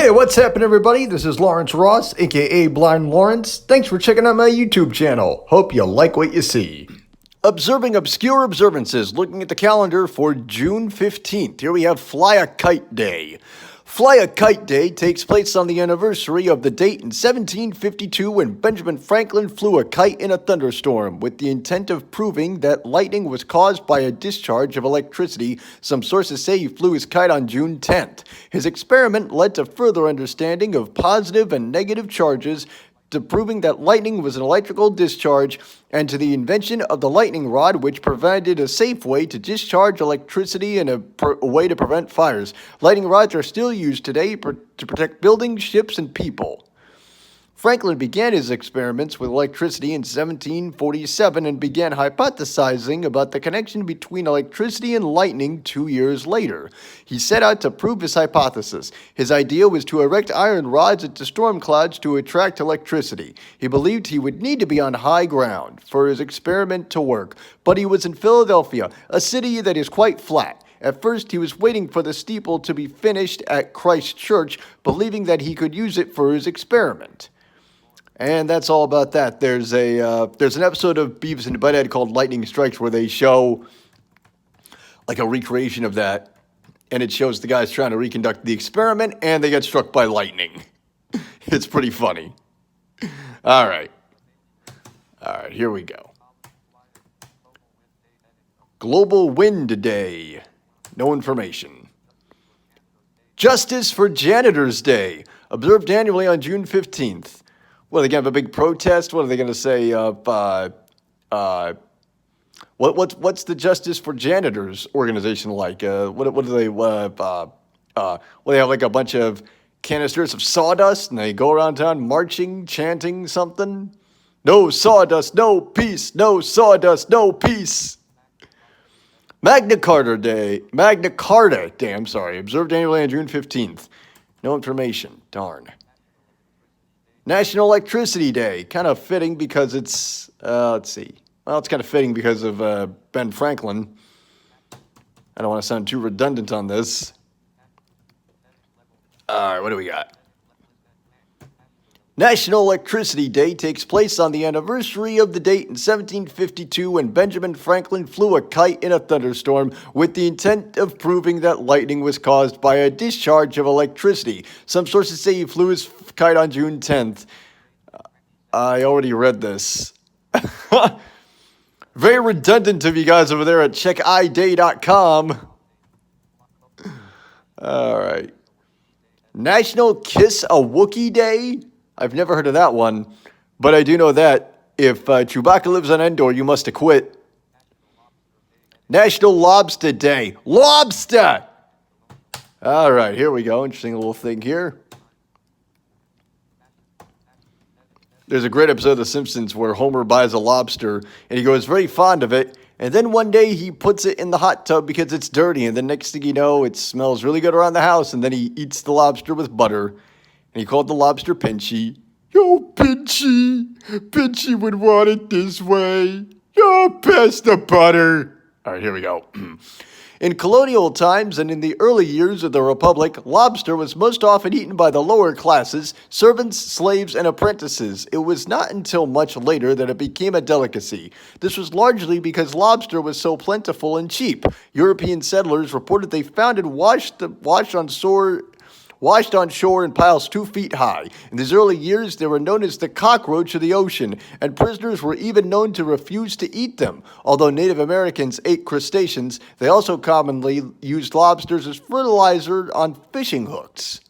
Hey, what's happening, everybody? This is Lawrence Ross, aka Blind Lawrence. Thanks for checking out my YouTube channel. Hope you like what you see. Observing obscure observances, looking at the calendar for June 15th. Here we have Fly a Kite Day. Fly a Kite Day takes place on the anniversary of the date in 1752 when Benjamin Franklin flew a kite in a thunderstorm with the intent of proving that lightning was caused by a discharge of electricity. Some sources say he flew his kite on June 10th. His experiment led to further understanding of positive and negative charges, to proving that lightning was an electrical discharge, and to the invention of the lightning rod, which provided a safe way to discharge electricity and a way to prevent fires. Lightning rods are still used today to protect buildings, ships, and people. Franklin began his experiments with electricity in 1747 and began hypothesizing about the connection between electricity and lightning 2 years later. He set out to prove his hypothesis. His idea was to erect iron rods into storm clouds to attract electricity. He believed he would need to be on high ground for his experiment to work, but he was in Philadelphia, a city that is quite flat. At first, he was waiting for the steeple to be finished at Christ Church, believing that he could use it for his experiment. And that's all about that. There's an episode of Beavis and Butthead called Lightning Strikes where they show like a recreation of that, and it shows the guys trying to reconduct the experiment, and they get struck by lightning. It's pretty funny. All right, here we go. Global Wind Day. No information. Justice for Janitors Day. Observed annually on June 15th. What, are they going to have a big protest? What are they going to say? What's the Justice for Janitors organization like? What do they, they have like a bunch of canisters of sawdust and they go around town marching, chanting something? No sawdust, no peace, no sawdust, no peace. Magna Carta Day, observed annually on June 15th. No information, darn. National Electricity Day, kind of fitting because it's, let's see. Well, it's kind of fitting because of Ben Franklin. I don't want to sound too redundant on this. All right, what do we got? National Electricity Day takes place on the anniversary of the date in 1752 when Benjamin Franklin flew a kite in a thunderstorm with the intent of proving that lightning was caused by a discharge of electricity. Some sources say he flew his kite on June 10th. I already read this. Very redundant of you guys over there at checkiday.com. All right. National Kiss a Wookiee Day? I've never heard of that one, but I do know that if Chewbacca lives on Endor, you must acquit. National Lobster Day. Lobster! All right, here we go. Interesting little thing here. There's a great episode of The Simpsons where Homer buys a lobster, and he goes very fond of it, and then one day he puts it in the hot tub because it's dirty, and the next thing you know, it smells really good around the house, and then he eats the lobster with butter. And he called the lobster Pinchy. Yo, Pinchy. Pinchy would want it this way. Yo, pass the butter. All right, here we go. In colonial times and in the early years of the Republic, lobster was most often eaten by the lower classes, servants, slaves, and apprentices. It was not until much later that it became a delicacy. This was largely because lobster was so plentiful and cheap. European settlers reported they found it washed on shore in piles 2 feet high. In these early years, they were known as the cockroach of the ocean, and prisoners were even known to refuse to eat them. Although Native Americans ate crustaceans, they also commonly used lobsters as fertilizer on fishing hooks.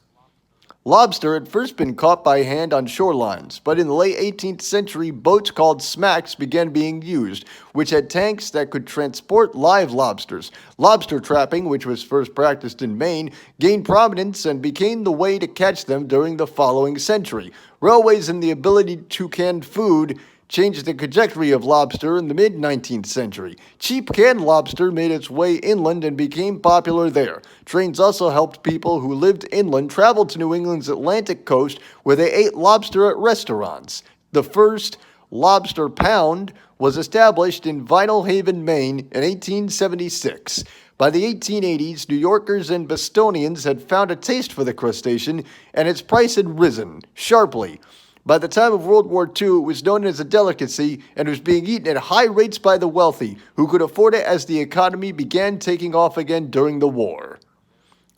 Lobster had first been caught by hand on shorelines, but in the late 18th century, boats called smacks began being used, which had tanks that could transport live lobsters. Lobster trapping, which was first practiced in Maine, gained prominence and became the way to catch them during the following century. Railways and the ability to can food changed the trajectory of lobster in the mid-19th century. Cheap canned lobster made its way inland and became popular there. Trains also helped people who lived inland travel to New England's Atlantic coast where they ate lobster at restaurants. The first lobster pound was established in Vinyl Haven, Maine in 1876. By the 1880s, New Yorkers and Bostonians had found a taste for the crustacean, and its price had risen sharply. By the time of World War II, it was known as a delicacy and was being eaten at high rates by the wealthy, who could afford it as the economy began taking off again during the war.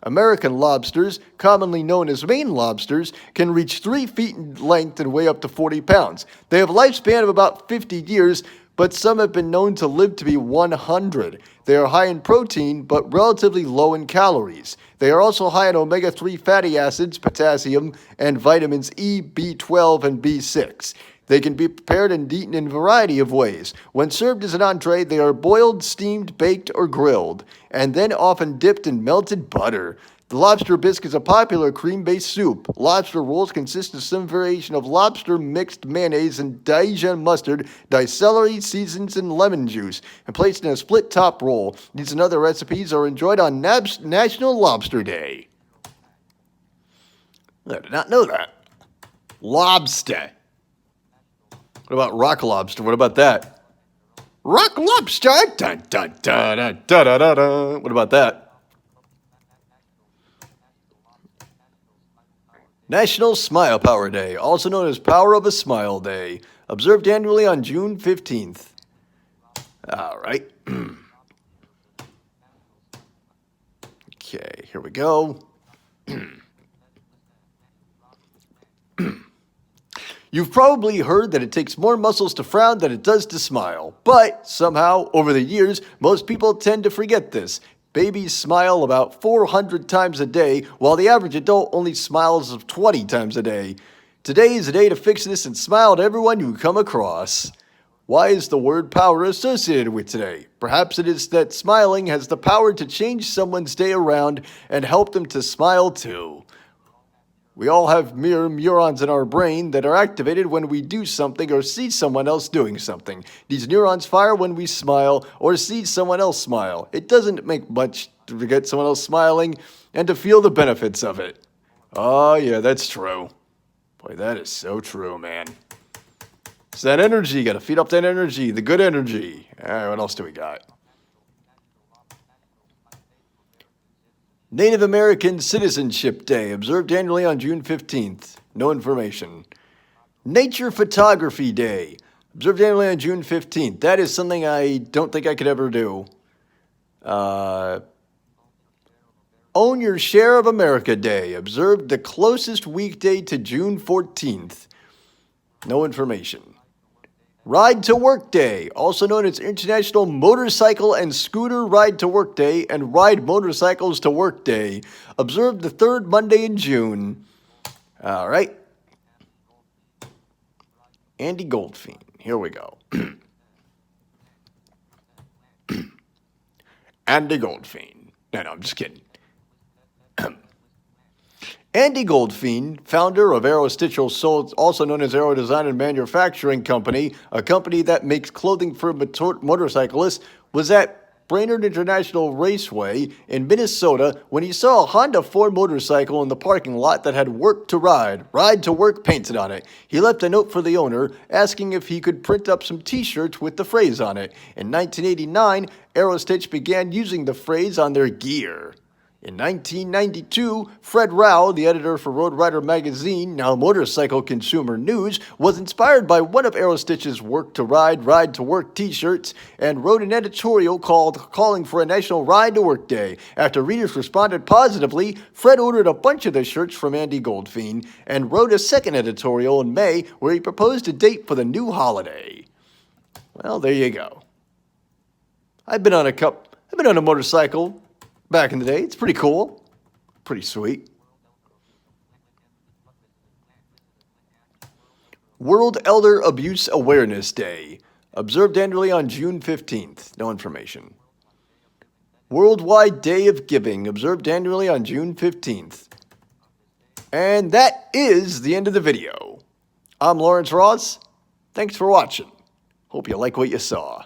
American lobsters, commonly known as Maine lobsters, can reach 3 feet in length and weigh up to 40 pounds. They have a lifespan of about 50 years, but some have been known to live to be 100. They are high in protein, but relatively low in calories. They are also high in omega-3 fatty acids, potassium, and vitamins E, B12, and B6. They can be prepared and eaten in a variety of ways. When served as an entree, they are boiled, steamed, baked, or grilled, and then often dipped in melted butter. The lobster bisque is a popular cream-based soup. Lobster rolls consist of some variation of lobster mixed mayonnaise and Dijon mustard, diced celery, seasons, and lemon juice, and placed in a split-top roll. These and other recipes are enjoyed on National Lobster Day. I did not know that. Lobster. What about rock lobster? What about that? Rock lobster? Dun, dun, dun, dun, dun, dun, dun, dun. What about that? National Smile Power Day, also known as Power of a Smile Day, observed annually on June 15th. All right. Okay, here we go. You've probably heard that it takes more muscles to frown than it does to smile. But somehow, over the years, most people tend to forget this. Babies smile about 400 times a day, while the average adult only smiles 20 times a day. Today is a day to fix this and smile at everyone you come across. Why is the word power associated with today? Perhaps it is that smiling has the power to change someone's day around and help them to smile too. We all have mirror neurons in our brain that are activated when we do something or see someone else doing something. These neurons fire when we smile or see someone else smile. It doesn't make much to get someone else smiling and to feel the benefits of it. Oh yeah, that's true. Boy, that is so true, man. It's that energy. You got to feed up that energy, the good energy. All right, what else do we got? Native American Citizenship Day, observed annually on June 15th. No information. Nature Photography Day, observed annually on June 15th. That is something I don't think I could ever do. Own Your Share of America Day, observed the closest weekday to June 14th. No information. Ride to Work Day, also known as International Motorcycle and Scooter Ride to Work Day and Ride Motorcycles to Work Day, observed the third Monday in June. All right. Andy Goldfein. Here we go. Andy Goldfein. No, I'm just kidding. Andy Goldfein, founder of Aerostitchel, also known as Aero Design and Manufacturing Company, a company that makes clothing for motorcyclists, was at Brainerd International Raceway in Minnesota when he saw a Honda 4 motorcycle in the parking lot that had Work to Ride to Work painted on it. He left a note for the owner asking if he could print up some t-shirts with the phrase on it. In 1989, Aerostitch began using the phrase on their gear. In 1992, Fred Rao, the editor for Road Rider magazine, now Motorcycle Consumer News, was inspired by one of Aerostitch's Work to Ride to Work t-shirts and wrote an editorial calling for a National Ride to Work Day. After readers responded positively, Fred ordered a bunch of the shirts from Andy Goldfein and wrote a second editorial in May where he proposed a date for the new holiday. Well, there you go. I've been on a motorcycle back in the day. It's pretty cool. Pretty sweet. World Elder Abuse Awareness Day, observed annually on June 15th. No information. Worldwide Day of Giving, observed annually on June 15th. And that is the end of the video. I'm Lawrence Ross. Thanks for watching. Hope you like what you saw.